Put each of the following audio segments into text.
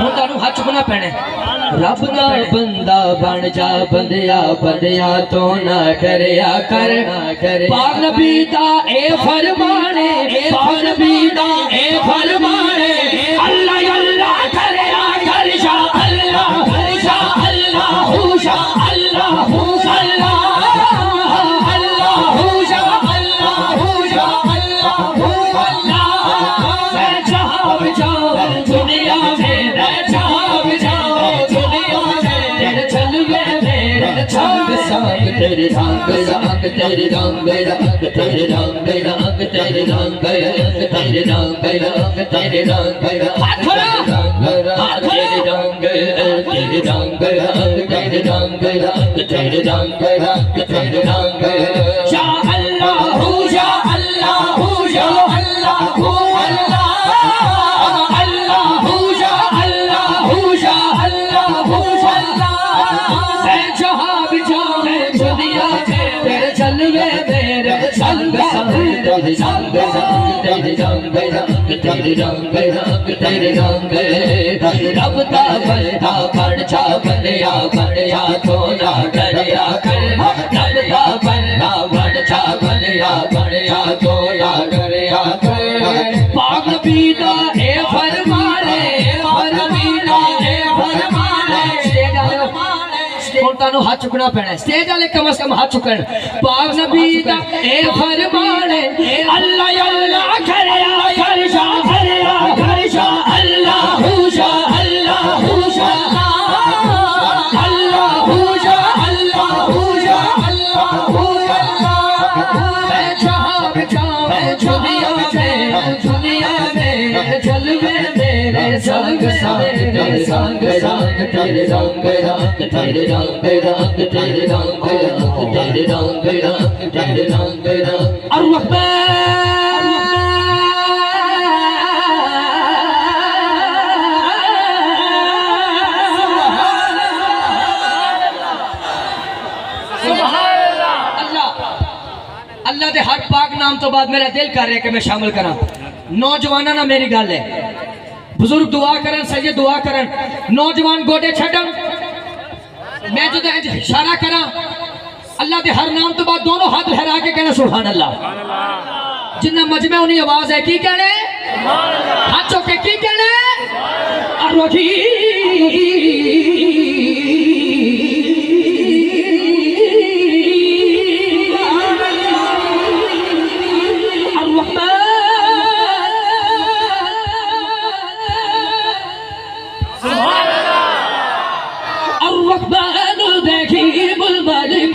ਹੁਣ ਤੁਹਾਨੂੰ ਹੱਥ ਚੁੱਕਣਾ ਪੈਣਾ ਹੈ। ਰੱਬ ਦਾ ਬੰਦਾ ਬਣ ਜਾ ਬੰਦਿਆ ਬੰਦਿਆ ਤੋਂ ਨਾ ਡਰਿਆ ਕਰ ਪਾਕ ਨਬੀ ਦਾ ਇਹ ਫਰਮਾਨ ਹੈ ਪਾਕ ਨਬੀ ਦਾ ਇਹ ਫਰਮਾਨ ਹੈ ਅੱਲਾ ਅੱਲਾ ਕਰਿਆ ਕਰ ਸ਼ਾ ਅੱਲਾ ਸ਼ਾ ਅੱਲਾ ਹੂ ਸ਼ਾ ਅੱਲਾ ਹੂ ਅੱਲਾ ਅੱਲਾ ਹੂ ਸ਼ਾ ਅੱਲਾ ਹੂ ਸ਼ਾ ਅੱਲਾ ਹੂ ਅੱਲਾ मैं जहाँ भी जाऊँ दुनिया में मैं जहाँ भी जाऊँ दुनिया में तेरे चलवे मेरे संग संग तेरे रंग रंग तेरे रंग रंग तेरे रंग रंग तेरे रंग रंग तेरे रंग रंग तेरे रंग रंग हाथ खड़ा तेरे रंग तेरे रंग रंग तेरे रंग रंग तेरे रंग रंग तेरे रंग या अल्लाह हू या अल्लाह हू या अल्लाह हू अल्लाह संग संग तेरे संग संग तेरे रंग रंग तेरे रंग रंग तेरे रंग रब दा बंदा बन जा बनिया बनिया तो ना डरिया कर रब दा बंदा बन जा बनिया बनिया तो ना डरिया कर पाक नबी दा ए फरमाने पाक नबी दा ए फरमाने ਹੁਣ ਤੁਹਾਨੂੰ ਹੱਥ ਚੁੱਕਣਾ ਪੈਣਾ ਸਟੇਜ ਵਾਲੇ ਕਮ ਸੇ ਕਮ ਹੱਥ ਚੁੱਕਣ ਪਾਕ ਨਬੀ ਦਾ ਇਹ ਫਰਮਾਨ ਹੈ ਅੱਲਾ ਅੱਲਾ ਕਰਿਆ ਕਰ ਸ਼ਾ ਕਰਿਆ ਕਰ ਸ਼ਾ ਅੱਲਾ ਹੂ ਸ਼ਾ ਅੱਲਾ ਹੂ ਸ਼ਾ ਅੱਲਾ ਹੂ ਸ਼ਾ ਅੱਲਾ ਹੂ ਸ਼ਾ ਅੱਲਾ ਹੂ ਅੱਲਾ मैं जहाँ भी जाऊँ दुनिया में जलवे मेरे संग संग तेरे संग संग तेरे रंग रंग तेरे रंग रंग तेरे रंग रंग तेरे रंग रंग तेरे रंग रंग अल्लाह दे हर पाक नाम तो बाद मेरा दिल कर रहा है कि मैं शामिल करा नौजवाना ना मेरी गल है बुजुर्ग दुआ करन सैयद दुआ करन नौजवान गोडे छड़न मैं जो इशारा करा अल्लाह दे हर नाम तो बाद दोनों हाथ लहरा के कहना सुभान अल्लाह जिन्ना मजमे उन्हीं आवाज है की कहने हाथ चौके की कहने और रोकी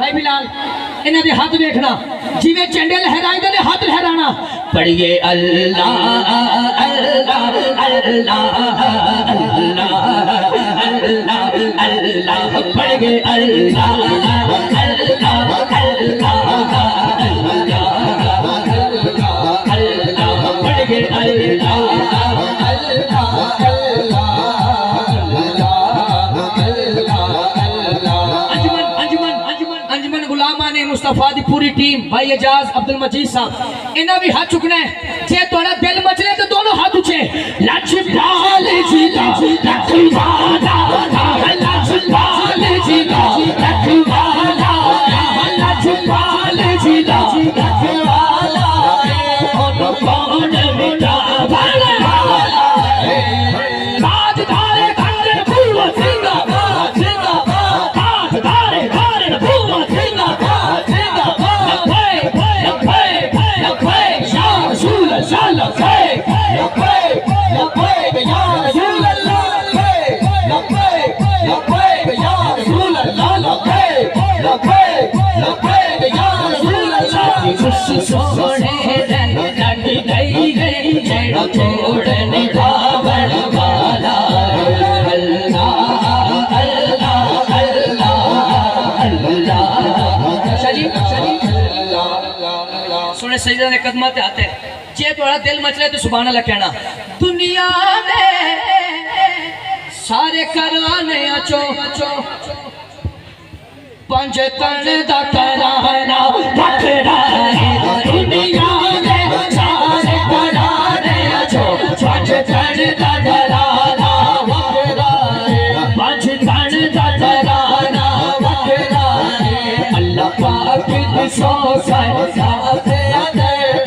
भाई बिलाल इन्हां दे हाथ देखना जिवें झंडे लहराइंदे ने हाथ लहराना पढ़िए अल्लाह अल्लाह अल्लाह अल्लाह अल्लाह अल्लाह पढ़िए अल्लाह अल्लाह मुस्तफा दी पूरी टीम भाई एजाज अब्दुल मजीद साहब इन्हें भी हाथ चुकना है जे थोड़ा दिल मचले तो दोनों हाथ उठे लक्ष्मण जी का लक्ष्मण जी का छोड़न खावन वाला अल्लाह अल्लाह अल्लाह अल्लाह। चलिए सुने सजदा ने कदमां ते आते जे थोड़ा दिल मचले तो सुभान अल्लाह कहना। दुनिया में सारे कराने चो पंज तन दा कराना बखरा है। दुनिया में सारे कराने चो पंज तन दा कराना बखरा है। पंज तन दा कराना बखरा है। अल्लाह पाक की सो साथे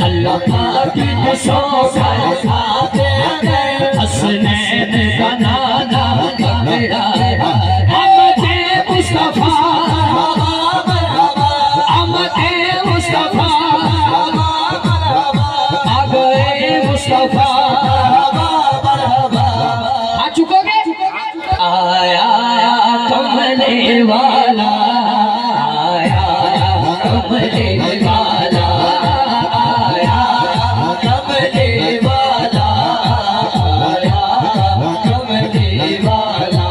अल्लाह पाक की सो साथे हसनैन का नाना बखरा है। अहमद मुस्तफा अहमद मुस्तफा आ गए मुस्तफा। आ चुकोगे आया कमले वाला आया कमले वाला आया कमले वाला आया कमले वाला।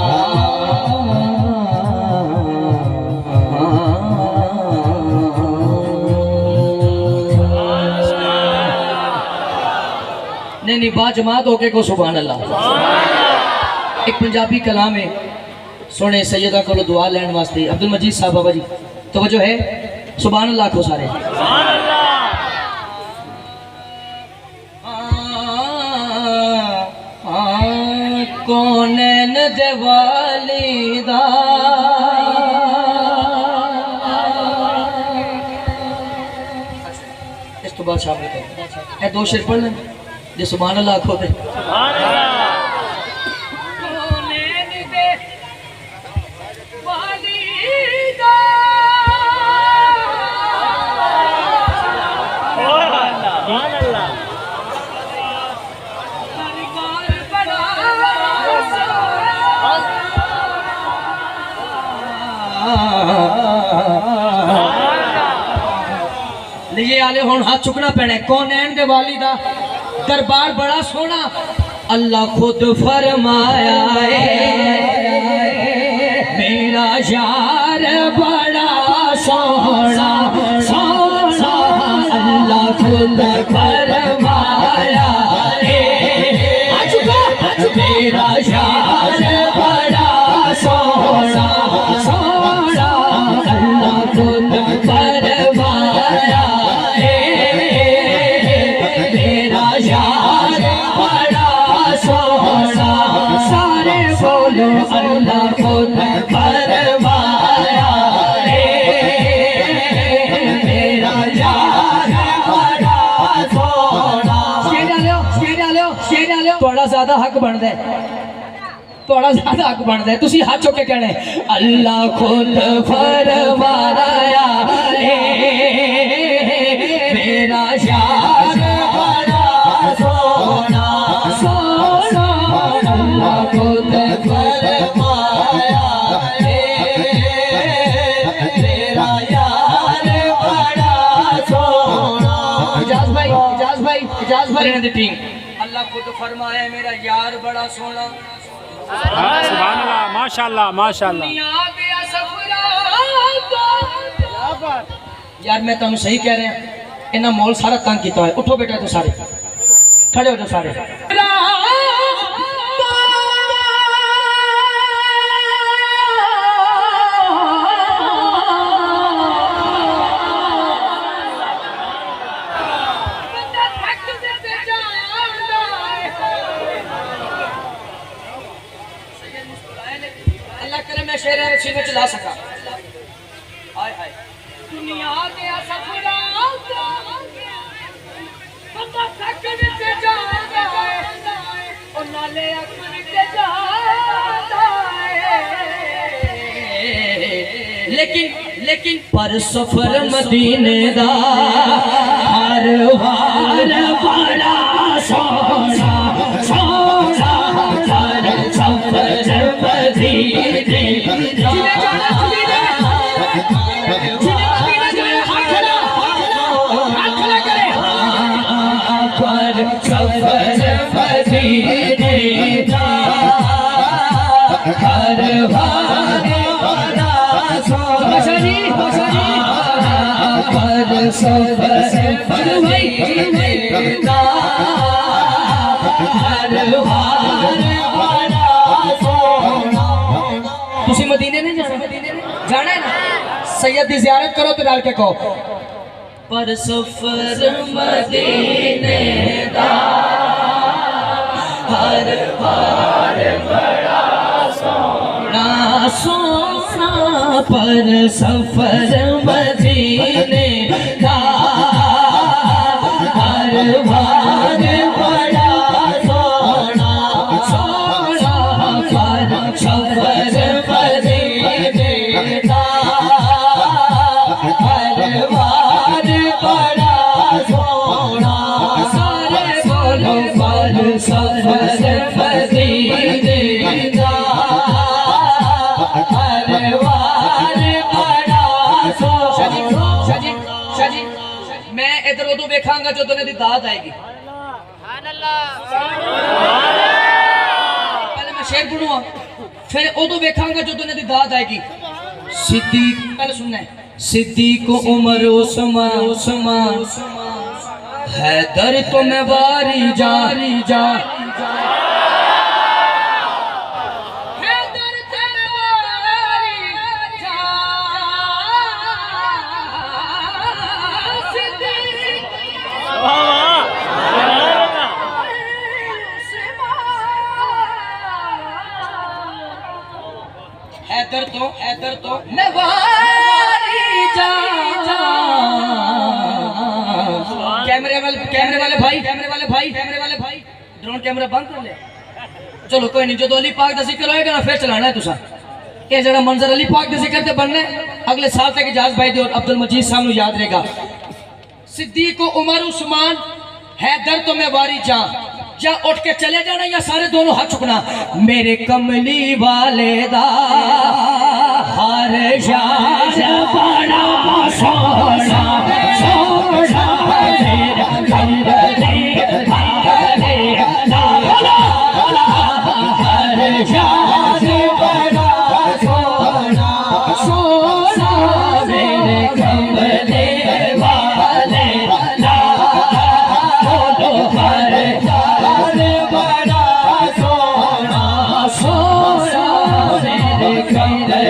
नहीं बाजमात होके को सुभान अल्लाह। एक पंजाबी कलाम है सोने सैयदा को दुआ लैन वास्ते अब्दुल मजीद साहब बाबा जी तो जो है सुभान अल्लाह को सारे कोनैन दिवाली दा इस तो बाद शामिल कर ए दो शेर पढ़ लें जो सुभान अल्लाह आखो थे। लिए आले हुण हाथ चुकना पैना। कौनैन दे वाली दा दरबार बड़ा सोना अल्लाह खुद फरमाया है मेरा यार बड़ा सोना सोना अल्लाह खुद फरमाया है मेरा यार बड़ा सोना सोना अल्लाह खुद फरमाया है मेरा यार बड़ा सोना। सारे बोलो अल्लाह खुद फरमाया है मेरा यार बड़ा सोना। शेर डालो थोड़ा ज्यादा हक बनता है थोड़ा ज्यादा हक बनता है। तुसी हाथ चुक के कहने अल्लाह खुद फरमाया है मेरा यार बड़ा सोना सोना अल्लाह खुद फरमाया है मेरा यार बड़ा सोना। इजाज भाई अल्लाह खुद फरमाया है मेरा यार बड़ा सोना। सुभान अल्लाह माशाअल्लाह माशाअल्लाह। यार मैं तुम सही कह रहे हैं इन्ना मोल सारा तंग किया है। उठो बेटा तो सारे खड़े हो जाओ सारे। अल्लाह करे मैं शेर सीने चला सका। हाय हाय दुनिया के सफरा बंदा थक विच जांदा है ओ नाले अकबर के जांदा है। लेकिन पर सफर मदीने दा हर वार बड़ा सोना सोना पर सफर मदीने पर सफर मदीने का हर वारे वाला सोना पर सफर मदीने का हर वारे वाला सोना। तुसी मदीने नहीं जाना? जाना है ना? सैयद की ज़ियारत करो तो डाल के कहो पर सफर मदीने दा हर बार बड़ा सोना सोना पर सफर मदीने दा हर बार बड़ा सोना सोना पर सफर मदीने दा हर बार बड़ा सोना। सारे बोलो पर सफर मदीने का हर बार बड़ा सोना। शाजी मैं इधर उदू वेखांगा जो तुने दी दाद आएगी। पहले मैं शेर पढ़ूंगा फिर उदू वेखांगा जो तुने दी दाद आएगी। सिद्दीक पहले सुनना है। सिद्दीक उमर उस्मान हैदर तो मैं वारी जा हैदर तो मैं वारी जा सिद्दीक हैदर तो मैं वारी जा। कैमरे वाले भाई ड्रोन कैमरा बंद कर ले। चलो कोई नहीं, जो अली पाक का जिक्र होएगा ना फिर चलाना है तुसा। ये जरा मंजर अली पाक का जिक्र ते बनना है अगले साल तक इजाज भाई दे और अब्दुल मजीद साहब को याद रहेगा। सिद्दीक उमर उस्मान हैदर तो मैं वारी जा उठ के चले जाना या सारे दोनों हाथ चुकना। मेरे कमली वाले दा हर यार बड़ा सोना सोना मेरा कमली वाले दा हर यार बड़ा सोना सोना मेरे कमली वाले दा हर बड़ा सोना सोना मेरे कमले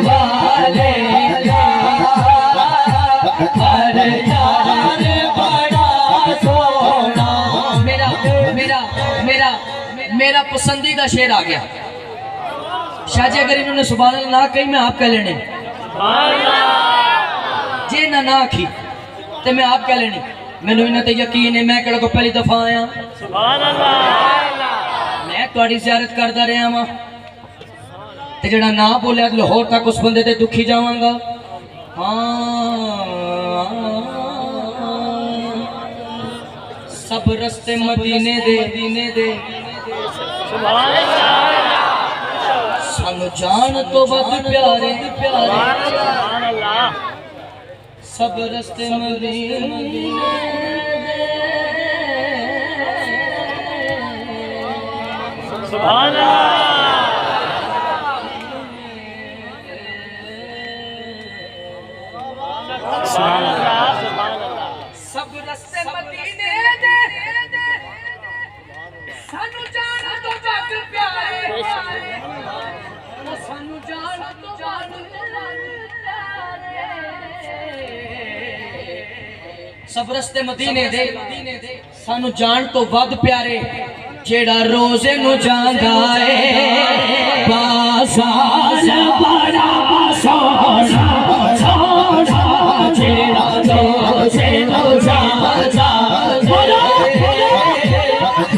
वाले हर यार बड़ा सोना। मेरा पसंदीदा शेर आ गया। शाहजी अगर इन्होंने सुभान अल्लाह ना कही मैं आप कह लेने जे ना आखी तो मैं आप कह लेनी। मैनू इन्हां ते यकीन है मैं केड़ा को पहली दफा आया मैं तुहाडी ज़ियारत करदा रहा वां ते जेड़ा ना बोलिया लाहौर तक उस बंदे ते दुखी जावांगा। सब रस्ते मदीने दे सानू जान तो वध प्यारे सब रस्ते मदीने सुभान अल्लाह सब रस्ते मदीने दे सानू जान तो वध प्यारे सानू जान तो वध सब रस्ते मदीने दे सानू जान तो वध प्यारे जेड़ा रोजे नु जांदा है बाजार बड़ा सोना सोना जेड़ा रोजे नु जांदा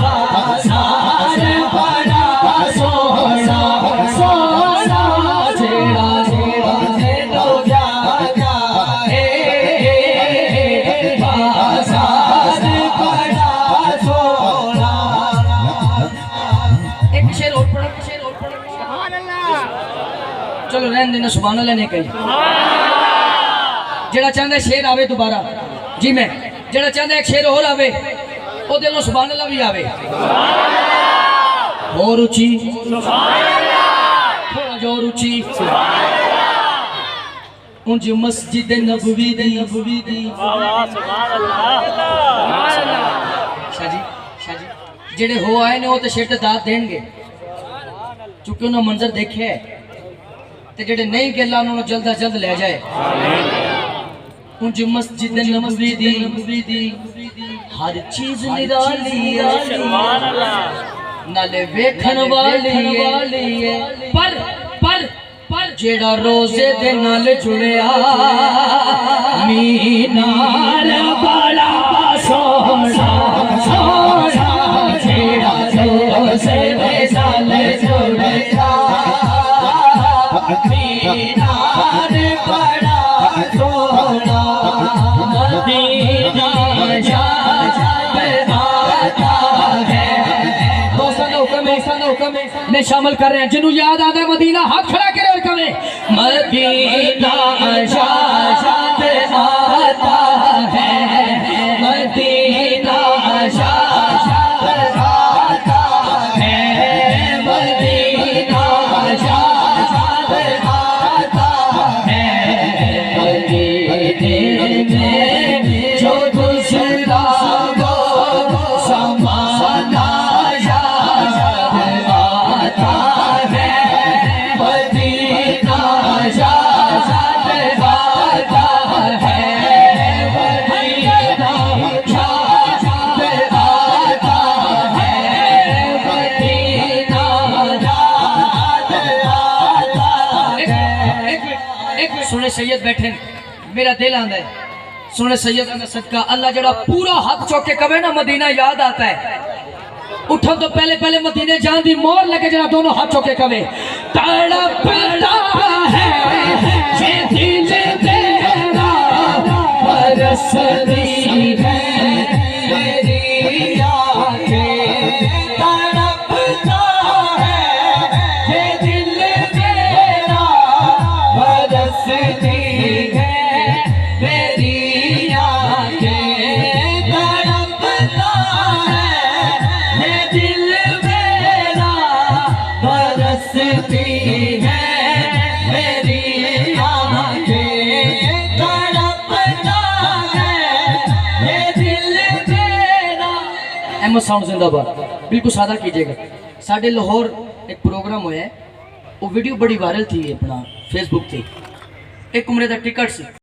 बाजार बड़ा सोना सोना जेड़ा रोजे नु जांदा है बाजार बड़ा सोना। एक शेर और पढ़ो सुभान अल्लाह। चलो रहने देना सुभान अल्लाह ने कही जेड़ा चाहता है शेर आवे दोबारा जी मैं जेड़ा चाहता है एक शेर और आवे ओ दिलों सुभान अल्लाह भी आवे और ऊंची थोड़ा जो और ऊंची उंज मस्जिद नबवी दी शाह जी जेड़े हो आए ने वो तो शेर दाद देंगे चूंकि उन्होंने मंजर देखे है ते जेड़े नहीं गल उन्होंने जल्द अज जल्द ले जाए उंज मस्जिद नबवी दी हर चीज निराली नाले वेखन वाली है पर जेड़ा रोजे दे नाल जुड़िया मीनार बड़ा सोना जेड़ा रोजे दे नाल जुड़िया मीनार बड़ा सोना मदीना में शामिल कर रहे हैं जिन्हों याद आता है मदीना हाथ खड़ा करे और कहे मदीना शाद आता है मदीना शाद आता है मदीना शाद आता है मदीने में जो गुजरा वो समाना सुने सैयद बैठे मेरा दिल आंदा है सुने सैयद का सदका अल्लाह जड़ा पूरा हाथ चौक के कवे ना मदीना याद आता है उठो तो पहले मदीने जान दी मोर लगे जरा दोनों हाथ चौक के कवे तड़पता है ये दिल तेरा बरसती है मेरी आंखें तड़पता है ये दिल तेरा बरसती है मेरी आंखें तड़पता है ये दिल मेरा बरसती है मेरी आंखें तड़पता है ये दिल मेरा। अहमद साउंड जिंदाबाद बिल्कुल सादा कीजिएगा। साढ़े लाहौर एक प्रोग्राम होया है वो वीडियो बड़ी वायरल थी अपना फेसबुक थी एक उम्र का टिकट सी